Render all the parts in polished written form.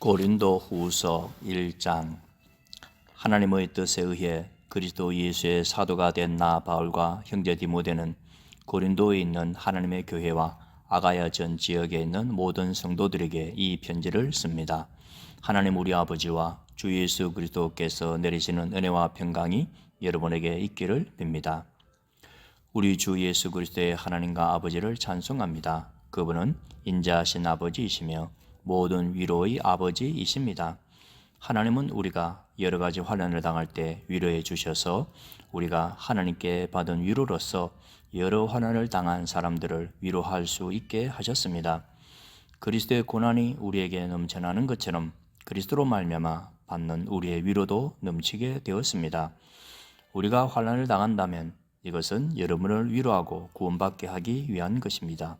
고린도 후서 1장. 하나님의 뜻에 의해 그리스도 예수의 사도가 된 나 바울과 형제 디모데는 고린도에 있는 하나님의 교회와 아가야 전 지역에 있는 모든 성도들에게 이 편지를 씁니다. 하나님 우리 아버지와 주 예수 그리스도께서 내리시는 은혜와 평강이 여러분에게 있기를 빕니다. 우리 주 예수 그리스도의 하나님과 아버지를 찬송합니다. 그분은 인자하신 아버지이시며 모든 위로의 아버지이십니다. 하나님은 우리가 여러 가지 환난을 당할 때 위로해 주셔서 우리가 하나님께 받은 위로로서 여러 환난을 당한 사람들을 위로할 수 있게 하셨습니다. 그리스도의 고난이 우리에게 넘쳐나는 것처럼 그리스도로 말미암아 받는 우리의 위로도 넘치게 되었습니다. 우리가 환난을 당한다면 이것은 여러분을 위로하고 구원받게 하기 위한 것입니다.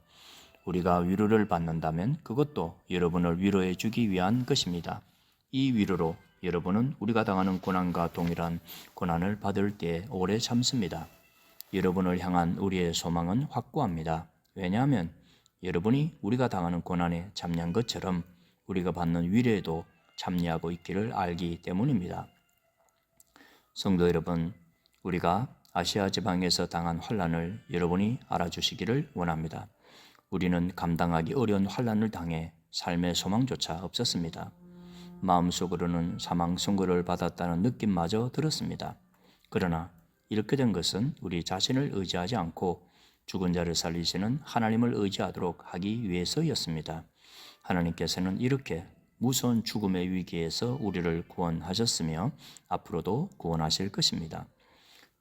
우리가 위로를 받는다면 그것도 여러분을 위로해 주기 위한 것입니다. 이 위로로 여러분은 우리가 당하는 고난과 동일한 고난을 받을 때 오래 참습니다. 여러분을 향한 우리의 소망은 확고합니다. 왜냐하면 여러분이 우리가 당하는 고난에 참여한 것처럼 우리가 받는 위로에도 참여하고 있기를 알기 때문입니다. 성도 여러분, 우리가 아시아 지방에서 당한 환난을 여러분이 알아주시기를 원합니다. 우리는 감당하기 어려운 환난을 당해 삶의 소망조차 없었습니다. 마음속으로는 사망 선고를 받았다는 느낌마저 들었습니다. 그러나 이렇게 된 것은 우리 자신을 의지하지 않고 죽은 자를 살리시는 하나님을 의지하도록 하기 위해서였습니다. 하나님께서는 이렇게 무서운 죽음의 위기에서 우리를 구원하셨으며 앞으로도 구원하실 것입니다.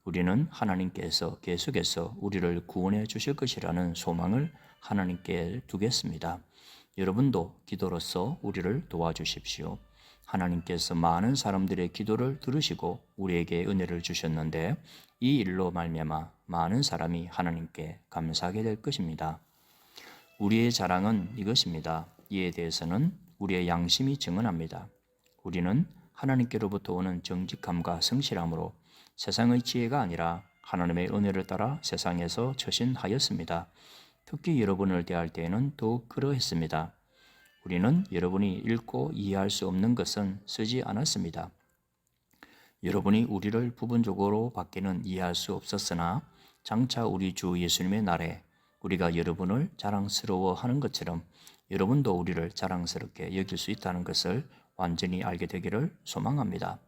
우리는 하나님께서 계속해서 우리를 구원해 주실 것이라는 소망을 하나님께 두겠습니다. 여러분도 기도로서 우리를 도와주십시오. 하나님께서 많은 사람들의 기도를 들으시고 우리에게 은혜를 주셨는데 이 일로 말미암아 많은 사람이 하나님께 감사하게 될 것입니다. 우리의 자랑은 이것입니다. 이에 대해서는 우리의 양심이 증언합니다. 우리는 하나님께로부터 오는 정직함과 성실함으로 세상의 지혜가 아니라 하나님의 은혜를 따라 세상에서 처신하였습니다. 특히 여러분을 대할 때에는 더욱 그러했습니다. 우리는 여러분이 읽고 이해할 수 없는 것은 쓰지 않았습니다. 여러분이 우리를 부분적으로 밖에는 이해할 수 없었으나 장차 우리 주 예수님의 날에 우리가 여러분을 자랑스러워하는 것처럼 여러분도 우리를 자랑스럽게 여길 수 있다는 것을 완전히 알게 되기를 소망합니다.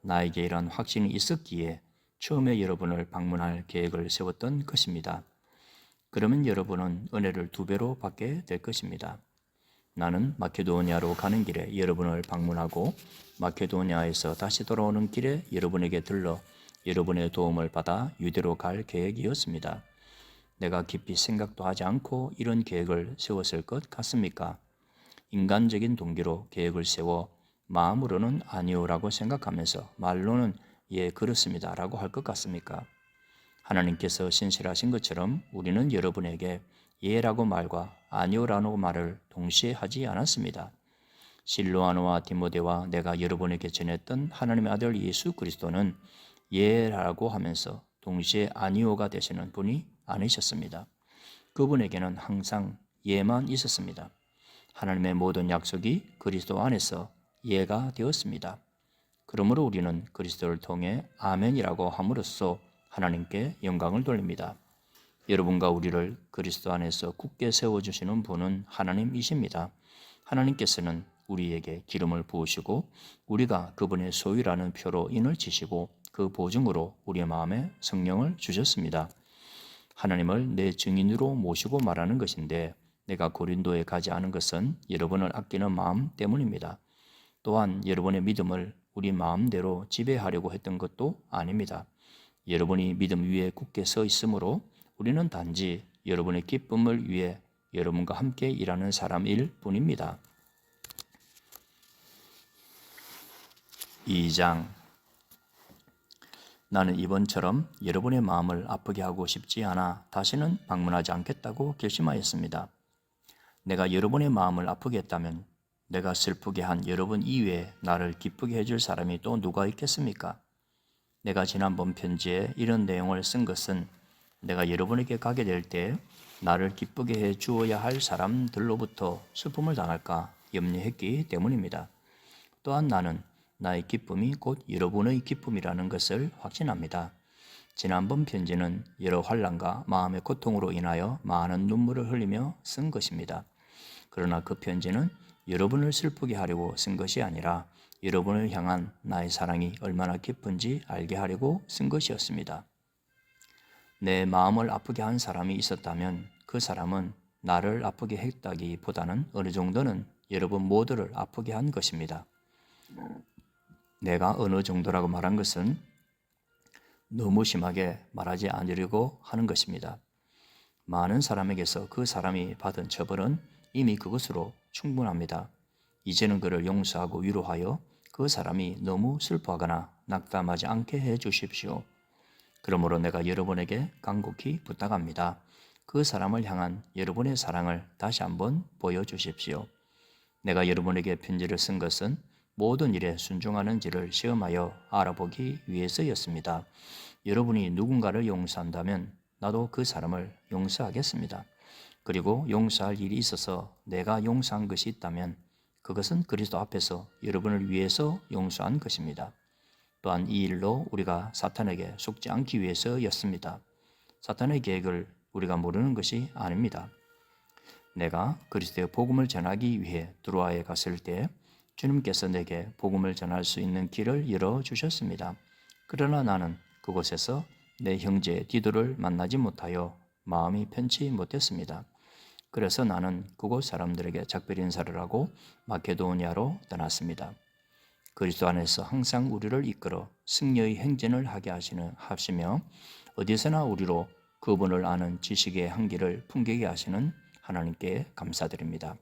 나에게 이런 확신이 있었기에 처음에 여러분을 방문할 계획을 세웠던 것입니다. 그러면 여러분은 은혜를 2배로 받게 될 것입니다. 나는 마케도니아로 가는 길에 여러분을 방문하고 마케도니아에서 다시 돌아오는 길에 여러분에게 들러 여러분의 도움을 받아 유대로 갈 계획이었습니다. 내가 깊이 생각도 하지 않고 이런 계획을 세웠을 것 같습니까? 인간적인 동기로 계획을 세워 마음으로는 아니오라고 생각하면서 말로는 예 그렇습니다 라고 할 것 같습니까? 하나님께서 신실하신 것처럼 우리는 여러분에게 예라고 말과 아니오라고 말을 동시에 하지 않았습니다. 실로아노와 디모데와 내가 여러분에게 전했던 하나님의 아들 예수 그리스도는 예라고 하면서 동시에 아니오가 되시는 분이 아니셨습니다. 그분에게는 항상 예만 있었습니다. 하나님의 모든 약속이 그리스도 안에서 예가 되었습니다. 그러므로 우리는 그리스도를 통해 아멘이라고 함으로써 하나님께 영광을 돌립니다. 여러분과 우리를 그리스도 안에서 굳게 세워주시는 분은 하나님이십니다. 하나님께서는 우리에게 기름을 부으시고 우리가 그분의 소유라는 표로 인을 치시고 그 보증으로 우리의 마음에 성령을 주셨습니다. 하나님을 내 증인으로 모시고 말하는 것인데 내가 고린도에 가지 않은 것은 여러분을 아끼는 마음 때문입니다. 또한 여러분의 믿음을 우리 마음대로 지배하려고 했던 것도 아닙니다. 여러분이 믿음 위에 굳게 서 있으므로 우리는 단지 여러분의 기쁨을 위해 여러분과 함께 일하는 사람일 뿐입니다. 2장. 나는 이번처럼 여러분의 마음을 아프게 하고 싶지 않아 다시는 방문하지 않겠다고 결심하였습니다. 내가 여러분의 마음을 아프게 했다면 내가 슬프게 한 여러분 이외에 나를 기쁘게 해줄 사람이 또 누가 있겠습니까? 내가 지난번 편지에 이런 내용을 쓴 것은 내가 여러분에게 가게 될 때 나를 기쁘게 해 주어야 할 사람들로부터 슬픔을 당할까 염려했기 때문입니다. 또한 나는 나의 기쁨이 곧 여러분의 기쁨이라는 것을 확신합니다. 지난번 편지는 여러 환난과 마음의 고통으로 인하여 많은 눈물을 흘리며 쓴 것입니다. 그러나 그 편지는 여러분을 슬프게 하려고 쓴 것이 아니라 여러분을 향한 나의 사랑이 얼마나 깊은지 알게 하려고 쓴 것이었습니다. 내 마음을 아프게 한 사람이 있었다면 그 사람은 나를 아프게 했다기보다는 어느 정도는 여러분 모두를 아프게 한 것입니다. 내가 어느 정도라고 말한 것은 너무 심하게 말하지 않으려고 하는 것입니다. 많은 사람에게서 그 사람이 받은 처벌은 이미 그것으로 충분합니다. 이제는 그를 용서하고 위로하여 그 사람이 너무 슬퍼하거나 낙담하지 않게 해 주십시오. 그러므로 내가 여러분에게 간곡히 부탁합니다. 그 사람을 향한 여러분의 사랑을 다시 한번 보여주십시오. 내가 여러분에게 편지를 쓴 것은 모든 일에 순종하는지를 시험하여 알아보기 위해서였습니다. 여러분이 누군가를 용서한다면 나도 그 사람을 용서하겠습니다. 그리고 용서할 일이 있어서 내가 용서한 것이 있다면 그것은 그리스도 앞에서 여러분을 위해서 용서한 것입니다. 또한 이 일로 우리가 사탄에게 속지 않기 위해서였습니다. 사탄의 계획을 우리가 모르는 것이 아닙니다. 내가 그리스도의 복음을 전하기 위해 드로아에 갔을 때 주님께서 내게 복음을 전할 수 있는 길을 열어주셨습니다. 그러나 나는 그곳에서 내 형제 디도를 만나지 못하여 마음이 편치 못했습니다. 그래서 나는 그곳 사람들에게 작별 인사를 하고 마케도니아로 떠났습니다. 그리스도 안에서 항상 우리를 이끌어 승리의 행진을 하게 하시며 어디서나 우리로 그분을 아는 지식의 한계를 풍기게 하시는 하나님께 감사드립니다.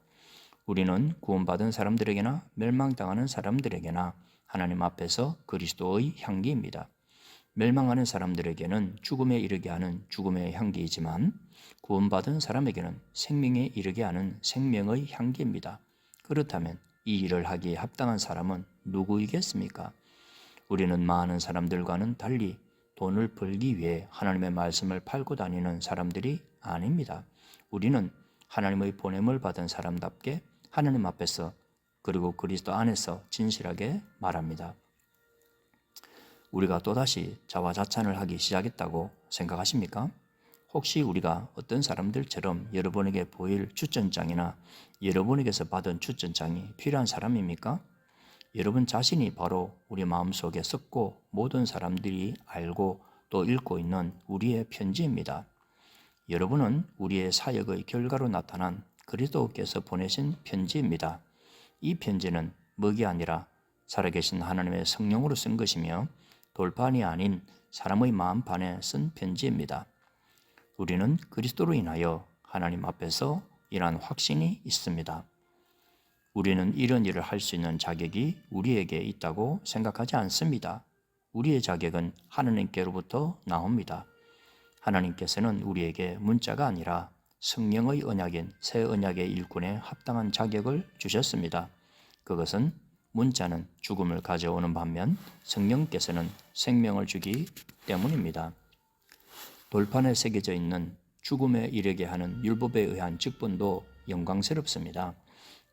우리는 구원받은 사람들에게나 멸망당하는 사람들에게나 하나님 앞에서 그리스도의 향기입니다. 멸망하는 사람들에게는 죽음에 이르게 하는 죽음의 향기이지만 구원받은 사람에게는 생명에 이르게 하는 생명의 향기입니다. 그렇다면 이 일을 하기에 합당한 사람은 누구이겠습니까? 우리는 많은 사람들과는 달리 돈을 벌기 위해 하나님의 말씀을 팔고 다니는 사람들이 아닙니다. 우리는 하나님의 보냄을 받은 사람답게 하나님 앞에서 그리고 그리스도 안에서 진실하게 말합니다. 우리가 또다시 자화자찬을 하기 시작했다고 생각하십니까? 혹시 우리가 어떤 사람들처럼 여러분에게 보일 추천장이나 여러분에게서 받은 추천장이 필요한 사람입니까? 여러분 자신이 바로 우리 마음속에 썩고 모든 사람들이 알고 또 읽고 있는 우리의 편지입니다. 여러분은 우리의 사역의 결과로 나타난 그리스도께서 보내신 편지입니다. 이 편지는 먹이 아니라 살아계신 하나님의 성령으로 쓴 것이며 돌판이 아닌 사람의 마음판에 쓴 편지입니다. 우리는 그리스도로 인하여 하나님 앞에서 이러한 확신이 있습니다. 우리는 이런 일을 할 수 있는 자격이 우리에게 있다고 생각하지 않습니다. 우리의 자격은 하나님께로부터 나옵니다. 하나님께서는 우리에게 문자가 아니라 성령의 언약인 새 언약의 일꾼에 합당한 자격을 주셨습니다. 그것은 문자는 죽음을 가져오는 반면 성령께서는 생명을 주기 때문입니다. 돌판에 새겨져 있는 죽음에 이르게 하는 율법에 의한 직분도 영광스럽습니다.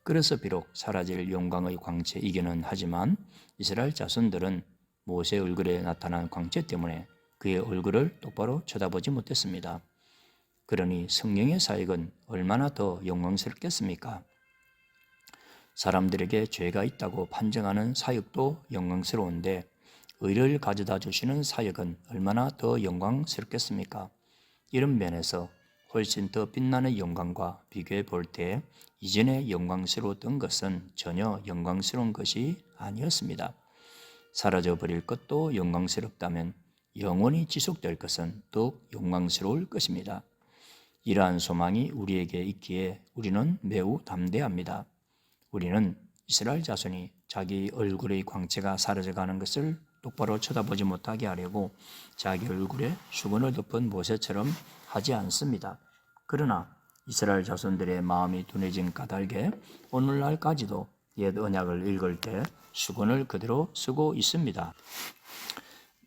그래서 비록 사라질 영광의 광채이기는 하지만 이스라엘 자손들은 모세 얼굴에 나타난 광채 때문에 그의 얼굴을 똑바로 쳐다보지 못했습니다. 그러니 성령의 사역은 얼마나 더 영광스럽겠습니까? 사람들에게 죄가 있다고 판정하는 사역도 영광스러운데 의를 가져다 주시는 사역은 얼마나 더 영광스럽겠습니까? 이런 면에서 훨씬 더 빛나는 영광과 비교해 볼 때 이전에 영광스러웠던 것은 전혀 영광스러운 것이 아니었습니다. 사라져 버릴 것도 영광스럽다면 영원히 지속될 것은 더욱 영광스러울 것입니다. 이러한 소망이 우리에게 있기에 우리는 매우 담대합니다. 우리는 이스라엘 자손이 자기 얼굴의 광채가 사라져가는 것을 똑바로 쳐다보지 못하게 하려고 자기 얼굴에 수건을 덮은 모세처럼 하지 않습니다. 그러나 이스라엘 자손들의 마음이 둔해진 까닭에 오늘날까지도 옛 언약을 읽을 때 수건을 그대로 쓰고 있습니다.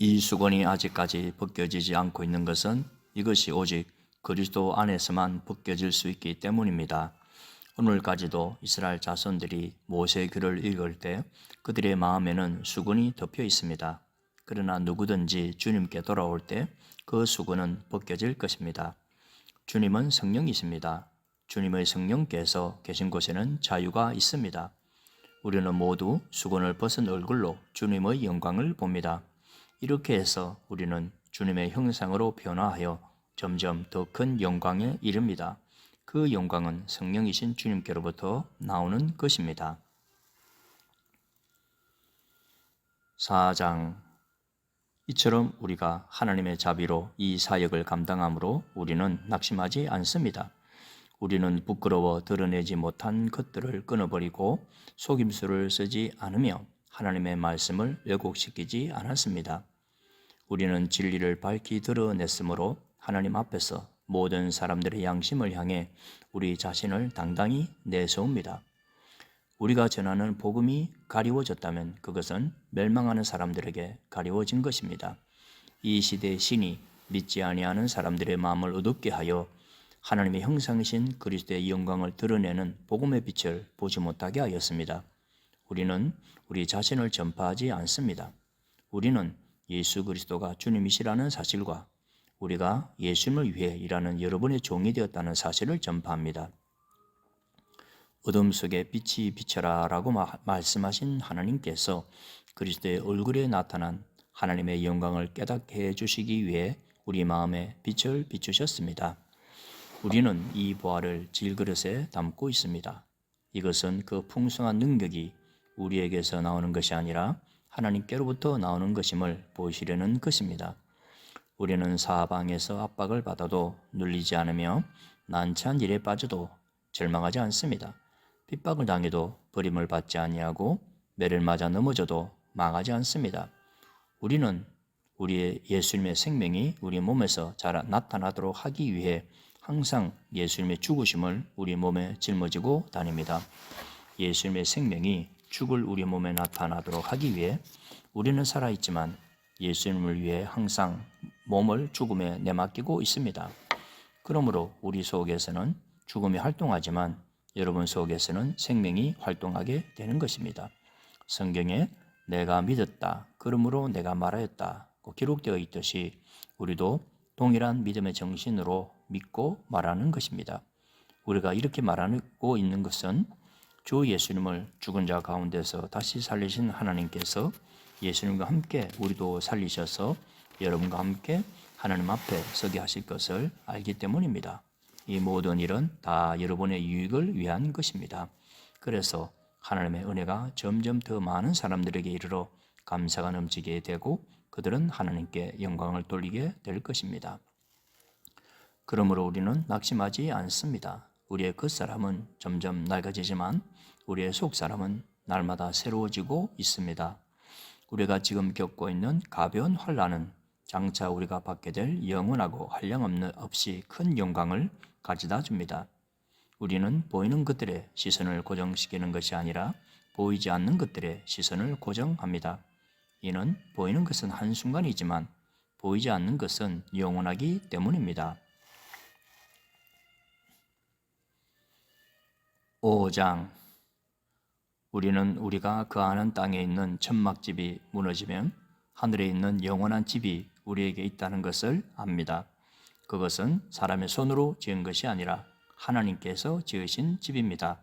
이 수건이 아직까지 벗겨지지 않고 있는 것은 이것이 오직 그리스도 안에서만 벗겨질 수 있기 때문입니다. 오늘까지도 이스라엘 자손들이 모세의 글을 읽을 때 그들의 마음에는 수건이 덮여 있습니다. 그러나 누구든지 주님께 돌아올 때 그 수건은 벗겨질 것입니다. 주님은 성령이십니다. 주님의 성령께서 계신 곳에는 자유가 있습니다. 우리는 모두 수건을 벗은 얼굴로 주님의 영광을 봅니다. 이렇게 해서 우리는 주님의 형상으로 변화하여 점점 더 큰 영광에 이릅니다. 그 영광은 성령이신 주님께로부터 나오는 것입니다. 4장. 이처럼 우리가 하나님의 자비로 이 사역을 감당함으로 우리는 낙심하지 않습니다. 우리는 부끄러워 드러내지 못한 것들을 끊어버리고 속임수를 쓰지 않으며 하나님의 말씀을 왜곡시키지 않았습니다. 우리는 진리를 밝히 드러냈으므로 하나님 앞에서 모든 사람들의 양심을 향해 우리 자신을 당당히 내세웁니다. 우리가 전하는 복음이 가리워졌다면 그것은 멸망하는 사람들에게 가리워진 것입니다. 이 시대의 신이 믿지 아니하는 사람들의 마음을 어둡게 하여 하나님의 형상이신 그리스도의 영광을 드러내는 복음의 빛을 보지 못하게 하였습니다. 우리는 우리 자신을 전파하지 않습니다. 우리는 예수 그리스도가 주님이시라는 사실과 우리가 예수님을 위해 일하는 여러분의 종이 되었다는 사실을 전파합니다. 어둠 속에 빛이 비쳐라 라고 말씀하신 하나님께서 그리스도의 얼굴에 나타난 하나님의 영광을 깨닫게 해주시기 위해 우리 마음에 빛을 비추셨습니다. 우리는 이 보화를 질그릇에 담고 있습니다. 이것은 그 풍성한 능력이 우리에게서 나오는 것이 아니라 하나님께로부터 나오는 것임을 보시려는 것입니다. 우리는 사방에서 압박을 받아도 눌리지 않으며 난처한 일에 빠져도 절망하지 않습니다. 핍박을 당해도 버림을 받지 아니하고 매를 맞아 넘어져도 망하지 않습니다. 우리는 우리의 예수님의 생명이 우리 몸에서 잘 나타나도록 하기 위해 항상 예수님의 죽으심을 우리 몸에 짊어지고 다닙니다. 예수님의 생명이 죽을 우리 몸에 나타나도록 하기 위해 우리는 살아있지만 예수님을 위해 항상 몸을 죽음에 내맡기고 있습니다. 그러므로 우리 속에서는 죽음이 활동하지만 여러분 속에서는 생명이 활동하게 되는 것입니다. 성경에 내가 믿었다, 그러므로 내가 말하였다고 기록되어 있듯이 우리도 동일한 믿음의 정신으로 믿고 말하는 것입니다. 우리가 이렇게 말하고 있는 것은 주 예수님을 죽은 자 가운데서 다시 살리신 하나님께서 예수님과 함께 우리도 살리셔서 여러분과 함께 하나님 앞에 서게 하실 것을 알기 때문입니다. 이 모든 일은 다 여러분의 유익을 위한 것입니다. 그래서 하나님의 은혜가 점점 더 많은 사람들에게 이르러 감사가 넘치게 되고 그들은 하나님께 영광을 돌리게 될 것입니다. 그러므로 우리는 낙심하지 않습니다. 우리의 겉사람은 점점 낡아지지만 우리의 속사람은 날마다 새로워지고 있습니다. 우리가 지금 겪고 있는 가벼운 환난은 장차 우리가 받게 될 영원하고 한량없이 큰 영광을 가져다 줍니다. 우리는 보이는 것들에 시선을 고정시키는 것이 아니라 보이지 않는 것들에 시선을 고정합니다. 이는 보이는 것은 한순간이지만 보이지 않는 것은 영원하기 때문입니다. 5장. 우리는 우리가 거하는 땅에 있는 천막집이 무너지면 하늘에 있는 영원한 집이 우리에게 있다는 것을 압니다. 그것은 사람의 손으로 지은 것이 아니라 하나님께서 지으신 집입니다.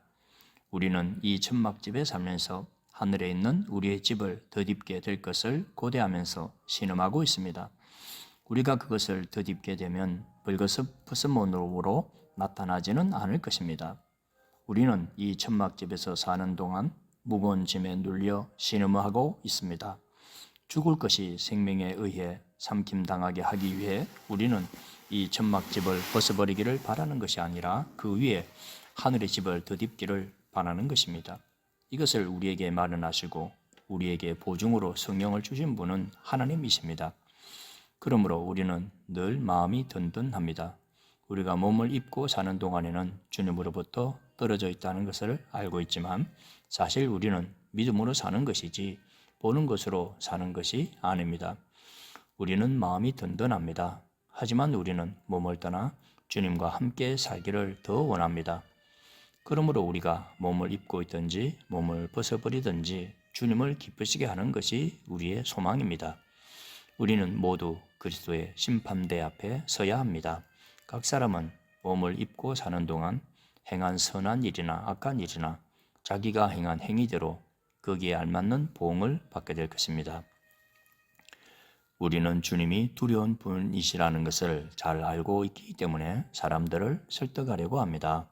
우리는 이 천막집에 살면서 하늘에 있는 우리의 집을 덧입게 될 것을 고대하면서 신음하고 있습니다. 우리가 그것을 덧입게 되면 벌거벗음으로 나타나지는 않을 것입니다. 우리는 이 천막집에서 사는 동안 무거운 짐에 눌려 신음하고 있습니다. 죽을 것이 생명에 의해 삼킴당하게 하기 위해 우리는 이 천막집을 벗어버리기를 바라는 것이 아니라 그 위에 하늘의 집을 덧입기를 바라는 것입니다. 이것을 우리에게 마련하시고 우리에게 보증으로 성령을 주신 분은 하나님이십니다. 그러므로 우리는 늘 마음이 든든합니다. 우리가 몸을 입고 사는 동안에는 주님으로부터 떨어져 있다는 것을 알고 있지만 사실 우리는 믿음으로 사는 것이지 보는 것으로 사는 것이 아닙니다. 우리는 마음이 든든합니다. 하지만 우리는 몸을 떠나 주님과 함께 살기를 더 원합니다. 그러므로 우리가 몸을 입고 있든지 몸을 벗어버리든지 주님을 기쁘시게 하는 것이 우리의 소망입니다. 우리는 모두 그리스도의 심판대 앞에 서야 합니다. 각 사람은 몸을 입고 사는 동안 행한 선한 일이나 악한 일이나 자기가 행한 행위대로 거기에 알맞는 보응을 받게 될 것입니다. 우리는 주님이 두려운 분이시라는 것을 잘 알고 있기 때문에 사람들을 설득하려고 합니다.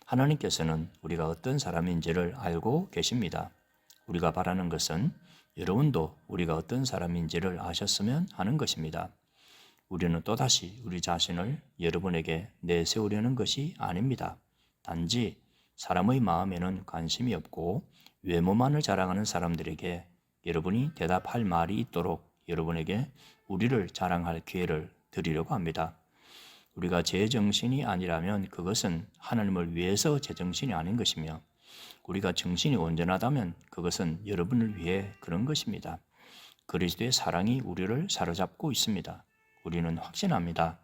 하나님께서는 우리가 어떤 사람인지를 알고 계십니다. 우리가 바라는 것은 여러분도 우리가 어떤 사람인지를 아셨으면 하는 것입니다. 우리는 또다시 우리 자신을 여러분에게 내세우려는 것이 아닙니다. 단지 사람의 마음에는 관심이 없고 외모만을 자랑하는 사람들에게 여러분이 대답할 말이 있도록 여러분에게 우리를 자랑할 기회를 드리려고 합니다. 우리가 제정신이 아니라면 그것은 하나님을 위해서 제정신이 아닌 것이며 우리가 정신이 온전하다면 그것은 여러분을 위해 그런 것입니다. 그리스도의 사랑이 우리를 사로잡고 있습니다. 우리는 확신합니다.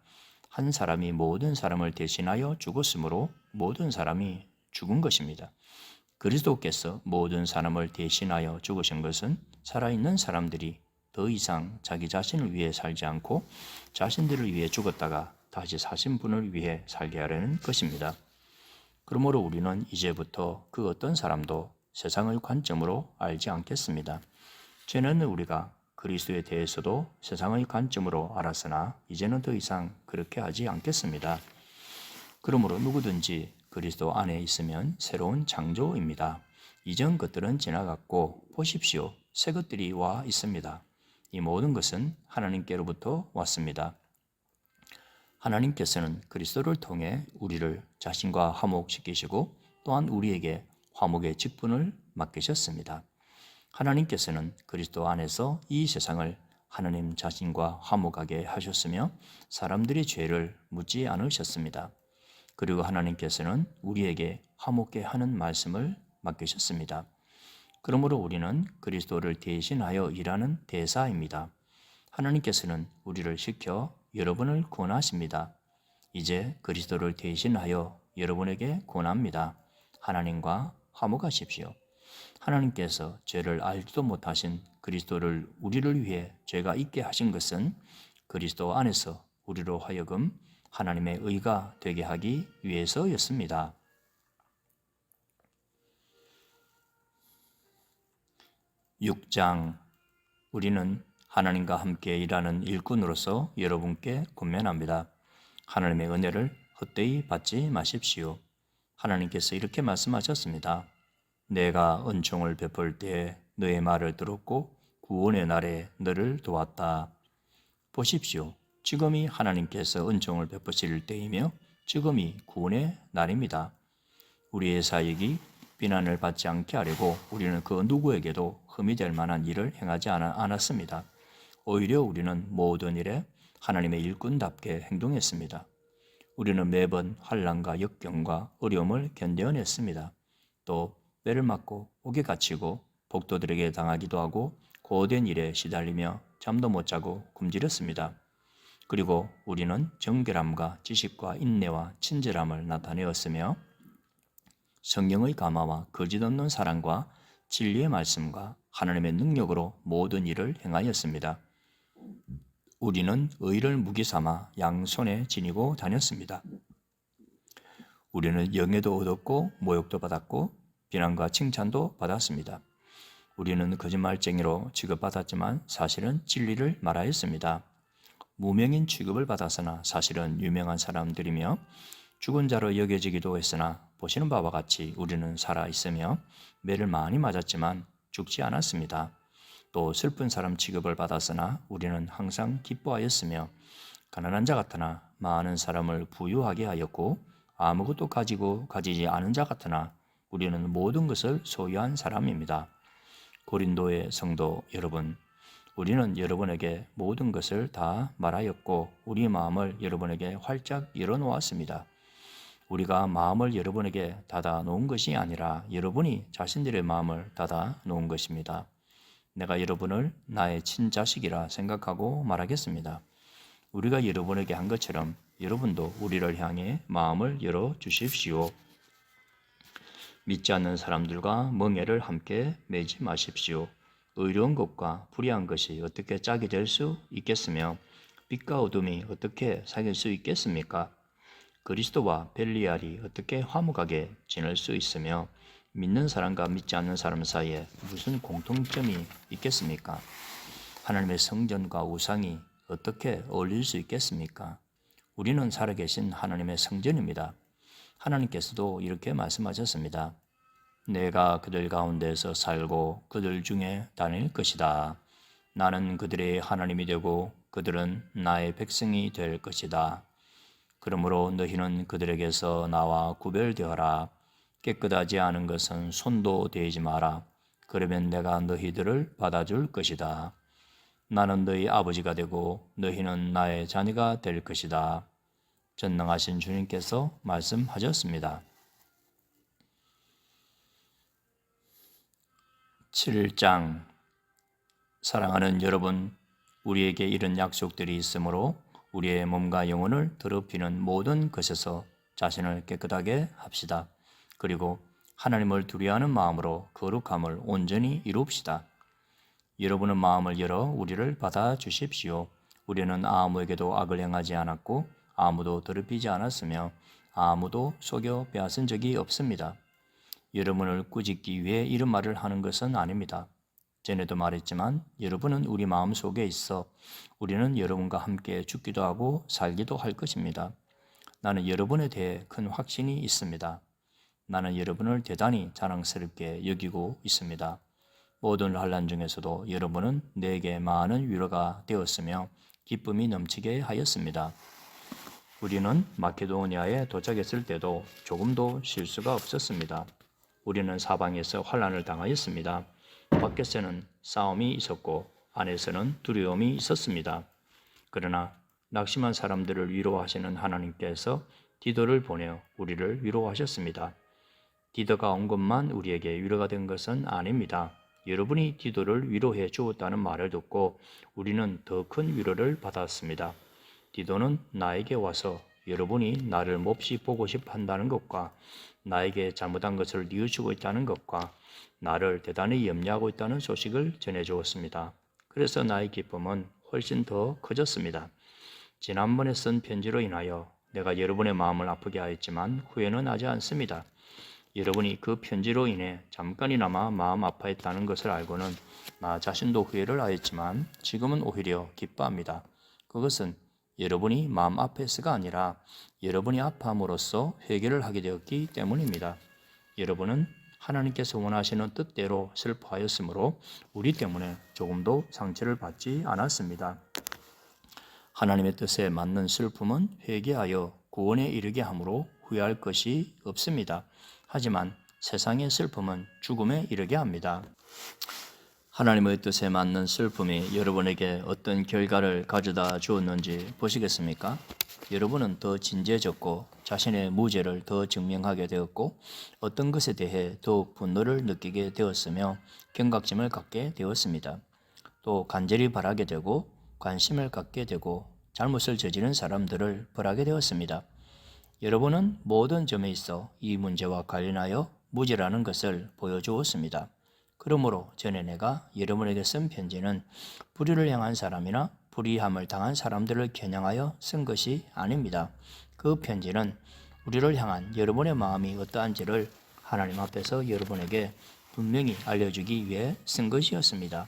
한 사람이 모든 사람을 대신하여 죽었으므로 모든 사람이 죽은 것입니다. 그리스도께서 모든 사람을 대신하여 죽으신 것은 살아있는 사람들이 더 이상 자기 자신을 위해 살지 않고 자신들을 위해 죽었다가 다시 사신 분을 위해 살게 하려는 것입니다. 그러므로 우리는 이제부터 그 어떤 사람도 세상의 관점으로 알지 않겠습니다. 전에는 우리가 그리스도에 대해서도 세상의 관점으로 알았으나 이제는 더 이상 그렇게 하지 않겠습니다. 그러므로 누구든지 그리스도 안에 있으면 새로운 창조입니다. 이전 것들은 지나갔고 보십시오. 새 것들이 와 있습니다. 이 모든 것은 하나님께로부터 왔습니다. 하나님께서는 그리스도를 통해 우리를 자신과 화목시키시고 또한 우리에게 화목의 직분을 맡기셨습니다. 하나님께서는 그리스도 안에서 이 세상을 하나님 자신과 화목하게 하셨으며 사람들의 죄를 묻지 않으셨습니다. 그리고 하나님께서는 우리에게 화목게 하는 말씀을 맡기셨습니다. 그러므로 우리는 그리스도를 대신하여 일하는 대사입니다. 하나님께서는 우리를 시켜 여러분을 권하십니다. 이제 그리스도를 대신하여 여러분에게 권합니다. 하나님과 화목하십시오. 하나님께서 죄를 알지도 못하신 그리스도를 우리를 위해 죄가 있게 하신 것은 그리스도 안에서 우리로 하여금 하나님의 의가 되게 하기 위해서였습니다. 6장 우리는 하나님과 함께 일하는 일꾼으로서 여러분께 권면합니다. 하나님의 은혜를 헛되이 받지 마십시오. 하나님께서 이렇게 말씀하셨습니다. 내가 은총을 베풀 때에 너의 말을 들었고 구원의 날에 너를 도왔다. 보십시오. 지금이 하나님께서 은총을 베푸실 때이며 지금이 구원의 날입니다. 우리의 사역이 비난을 받지 않게 하려고 우리는 그 누구에게도 흠이 될 만한 일을 행하지 않았습니다. 오히려 우리는 모든 일에 하나님의 일꾼답게 행동했습니다. 우리는 매번 환난과 역경과 어려움을 견뎌냈습니다. 또 뼈를 맞고 옥에 갇히고 복도들에게 당하기도 하고 고된 일에 시달리며 잠도 못 자고 굶주렸습니다. 그리고 우리는 정결함과 지식과 인내와 친절함을 나타내었으며 성령의 감화와 거짓 없는 사랑과 진리의 말씀과 하나님의 능력으로 모든 일을 행하였습니다. 우리는 의를 무기 삼아 양손에 지니고 다녔습니다. 우리는 영예도 얻었고 모욕도 받았고 비난과 칭찬도 받았습니다. 우리는 거짓말쟁이로 취급받았지만 사실은 진리를 말하였습니다. 무명인 취급을 받았으나 사실은 유명한 사람들이며 죽은 자로 여겨지기도 했으나 보시는 바와 같이 우리는 살아있으며 매를 많이 맞았지만 죽지 않았습니다. 또 슬픈 사람 취급을 받았으나 우리는 항상 기뻐하였으며 가난한 자 같으나 많은 사람을 부유하게 하였고 아무것도 가지지 않은 자 같으나 우리는 모든 것을 소유한 사람입니다. 고린도의 성도 여러분, 우리는 여러분에게 모든 것을 다 말하였고 우리 마음을 여러분에게 활짝 열어놓았습니다. 우리가 마음을 여러분에게 닫아 놓은 것이 아니라 여러분이 자신들의 마음을 닫아 놓은 것입니다. 내가 여러분을 나의 친자식이라 생각하고 말하겠습니다. 우리가 여러분에게 한 것처럼 여러분도 우리를 향해 마음을 열어 주십시오. 믿지 않는 사람들과 멍에를 함께 매지 마십시오. 의로운 것과 불의한 것이 어떻게 짝이 될 수 있겠으며 빛과 어둠이 어떻게 사귈 수 있겠습니까? 그리스도와 벨리알이 어떻게 화목하게 지낼 수 있으며 믿는 사람과 믿지 않는 사람 사이에 무슨 공통점이 있겠습니까? 하나님의 성전과 우상이 어떻게 어울릴 수 있겠습니까? 우리는 살아계신 하나님의 성전입니다. 하나님께서도 이렇게 말씀하셨습니다. 내가 그들 가운데서 살고 그들 중에 다닐 것이다. 나는 그들의 하나님이 되고 그들은 나의 백성이 될 것이다. 그러므로 너희는 그들에게서 나와 구별되어라. 깨끗하지 않은 것은 손도 대지 마라. 그러면 내가 너희들을 받아줄 것이다. 나는 너희 아버지가 되고 너희는 나의 자녀가 될 것이다. 전능하신 주님께서 말씀하셨습니다. 7장. 사랑하는 여러분, 우리에게 이런 약속들이 있으므로 우리의 몸과 영혼을 더럽히는 모든 것에서 자신을 깨끗하게 합시다. 그리고 하나님을 두려워하는 마음으로 거룩함을 온전히 이룹시다. 여러분의 마음을 열어 우리를 받아주십시오. 우리는 아무에게도 악을 행하지 않았고 아무도 더럽히지 않았으며 아무도 속여 빼앗은 적이 없습니다. 여러분을 꾸짖기 위해 이런 말을 하는 것은 아닙니다. 전에도 말했지만 여러분은 우리 마음 속에 있어 우리는 여러분과 함께 죽기도 하고 살기도 할 것입니다. 나는 여러분에 대해 큰 확신이 있습니다. 나는 여러분을 대단히 자랑스럽게 여기고 있습니다. 모든 환난 중에서도 여러분은 내게 많은 위로가 되었으며 기쁨이 넘치게 하였습니다. 우리는 마케도니아에 도착했을 때도 조금도 실수가 없었습니다. 우리는 사방에서 환난을 당하였습니다. 밖에서는 싸움이 있었고 안에서는 두려움이 있었습니다. 그러나 낙심한 사람들을 위로하시는 하나님께서 디도를 보내 우리를 위로하셨습니다. 디도가 온 것만 우리에게 위로가 된 것은 아닙니다. 여러분이 디도를 위로해 주었다는 말을 듣고 우리는 더 큰 위로를 받았습니다. 디도는 나에게 와서 여러분이 나를 몹시 보고 싶어 한다는 것과 나에게 잘못한 것을 뉘우치고 있다는 것과 나를 대단히 염려하고 있다는 소식을 전해주었습니다. 그래서 나의 기쁨은 훨씬 더 커졌습니다. 지난번에 쓴 편지로 인하여 내가 여러분의 마음을 아프게 하였지만 후회는 하지 않습니다. 여러분이 그 편지로 인해 잠깐이나마 마음 아파했다는 것을 알고는 나 자신도 후회를 하였지만 지금은 오히려 기뻐합니다. 그것은 여러분이 마음 아파서가 아니라 여러분이 아파함으로써 회개를 하게 되었기 때문입니다. 여러분은 하나님께서 원하시는 뜻대로 슬퍼하였으므로 우리 때문에 조금도 상처를 받지 않았습니다. 하나님의 뜻에 맞는 슬픔은 회개하여 구원에 이르게 하므로 후회할 것이 없습니다. 하지만 세상의 슬픔은 죽음에 이르게 합니다. 하나님의 뜻에 맞는 슬픔이 여러분에게 어떤 결과를 가져다 주었는지 보시겠습니까? 여러분은 더 진지해졌고 자신의 무죄를 더 증명하게 되었고 어떤 것에 대해 더욱 분노를 느끼게 되었으며 경각심을 갖게 되었습니다. 또 간절히 바라게 되고 관심을 갖게 되고 잘못을 저지른 사람들을 벌하게 되었습니다. 여러분은 모든 점에 있어 이 문제와 관련하여 무죄라는 것을 보여주었습니다. 그러므로 전에 내가 여러분에게 쓴 편지는 불의를 행한 사람이나 불의함을 당한 사람들을 겨냥하여 쓴 것이 아닙니다. 그 편지는 우리를 향한 여러분의 마음이 어떠한지를 하나님 앞에서 여러분에게 분명히 알려주기 위해 쓴 것이었습니다.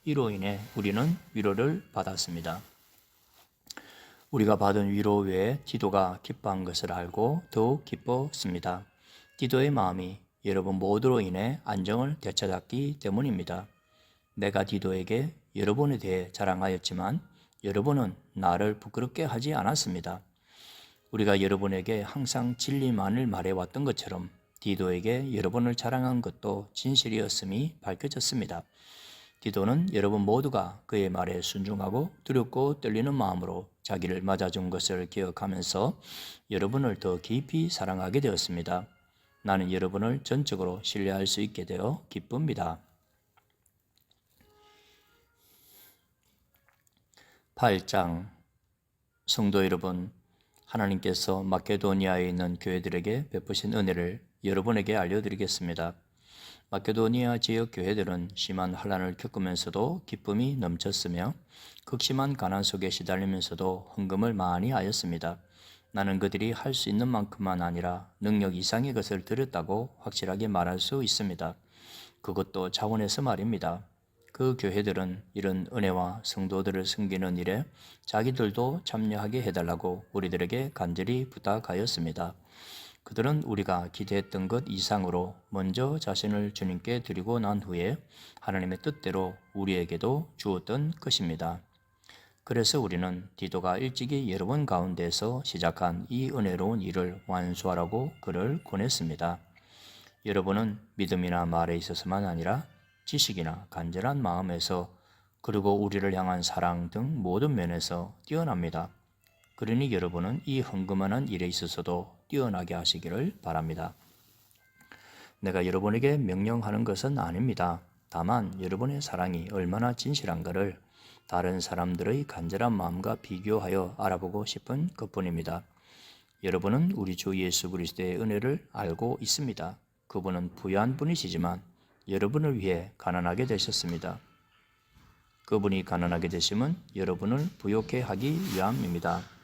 이로 인해 우리는 위로를 받았습니다. 우리가 받은 위로 외에 디도가 기뻐한 것을 알고 더욱 기뻤습니다. 디도의 마음이 여러분 모두로 인해 안정을 되찾았기 때문입니다. 내가 디도에게 여러분에 대해 자랑하였지만 여러분은 나를 부끄럽게 하지 않았습니다. 우리가 여러분에게 항상 진리만을 말해왔던 것처럼 디도에게 여러분을 자랑한 것도 진실이었음이 밝혀졌습니다. 디도는 여러분 모두가 그의 말에 순종하고 두렵고 떨리는 마음으로 자기를 맞아준 것을 기억하면서 여러분을 더 깊이 사랑하게 되었습니다. 나는 여러분을 전적으로 신뢰할 수 있게 되어 기쁩니다. 8장. 성도 여러분, 하나님께서 마케도니아에 있는 교회들에게 베푸신 은혜를 여러분에게 알려드리겠습니다. 마케도니아 지역 교회들은 심한 환란을 겪으면서도 기쁨이 넘쳤으며 극심한 가난 속에 시달리면서도 헌금을 많이 하였습니다. 나는 그들이 할 수 있는 만큼만 아니라 능력 이상의 것을 드렸다고 확실하게 말할 수 있습니다. 그것도 자원에서 말입니다. 그 교회들은 이런 은혜와 성도들을 섬기는 일에 자기들도 참여하게 해달라고 우리들에게 간절히 부탁하였습니다. 그들은 우리가 기대했던 것 이상으로 먼저 자신을 주님께 드리고 난 후에 하나님의 뜻대로 우리에게도 주었던 것입니다. 그래서 우리는 디도가 일찍이 여러분 가운데서 시작한 이 은혜로운 일을 완수하라고 그를 권했습니다. 여러분은 믿음이나 말에 있어서만 아니라 지식이나 간절한 마음에서 그리고 우리를 향한 사랑 등 모든 면에서 뛰어납니다. 그러니 여러분은 이 헌금하는 일에 있어서도 뛰어나게 하시기를 바랍니다. 내가 여러분에게 명령하는 것은 아닙니다. 다만 여러분의 사랑이 얼마나 진실한가를 다른 사람들의 간절한 마음과 비교하여 알아보고 싶은 것뿐입니다. 여러분은 우리 주 예수 그리스도의 은혜를 알고 있습니다. 그분은 부유한 분이시지만 여러분을 위해 가난하게 되셨습니다. 그분이 가난하게 되심은 여러분을 부욕해 하기 위함입니다.